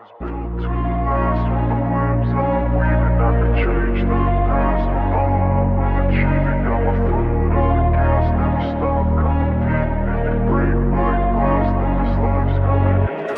I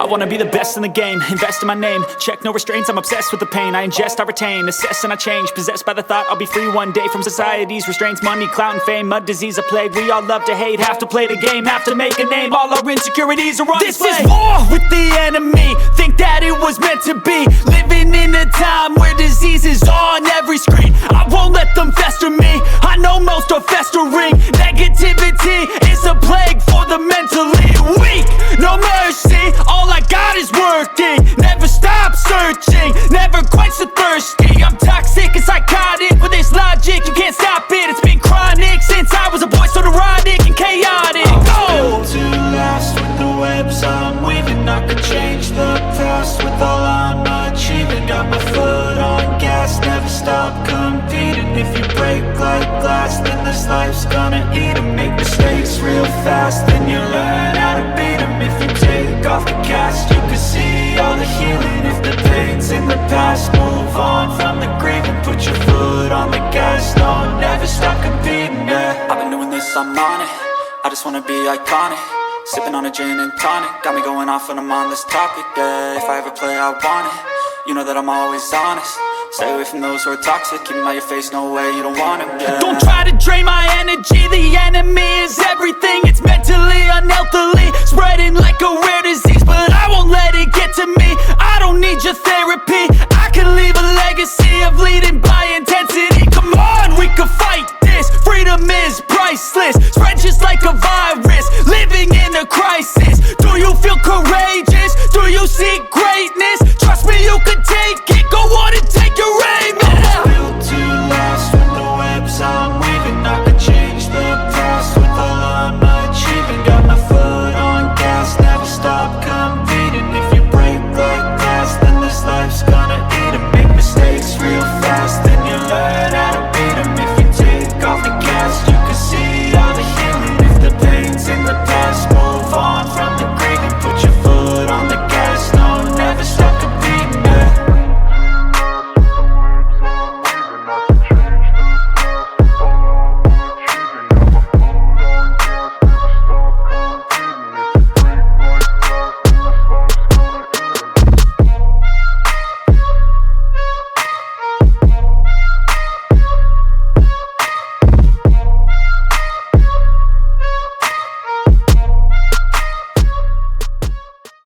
wanna be the best in the game, invest in my name. Check no restraints, I'm obsessed with the pain. I ingest, I retain, assess and I change. Possessed by the thought I'll be free one day from society's restraints. Money, clout and fame, mud, disease, a plague. We all love to hate, have to play the game, have to make a name. All our insecurities are on display. This is war with the enemy, think that it was meant to be. Living in a time where disease is on every screen. I won't let them fester me, I know most are festering. Negativity is a plague for the mentally weak. No mercy, all I got is working. Never stop searching, never quench the thirsty. I'm toxic and psychotic, with this logic you can't stop it. It's been chronic since I was a boy, so neurotic and chaotic. I'm built to last with the webs I'm weaving. I could change the past with all I'm achieving. Got my foot on gas, never stop competing. If you break like glass, then this life's gonna eat 'em. Make mistakes real fast, then you learn how to beat 'em. If you take off the cast, you can see all the healing. If the pain's in the past, move on from the grieving. Put your foot on the gas, no, never stop competing, yeah. I've been doing this, I'm on it. I just wanna be iconic. Sipping on a gin and tonic, got me going off when I'm on this topic, yeah. If I ever play, I want it. You know that I'm always honest. Stay away from those who are toxic. Keep 'em out your face, no way, you don't want it, yeah. Don't try to drain my energy. The enemy is everything. It's mentally, unhealthily, spreading like a rare disease. But I won't let it get to me.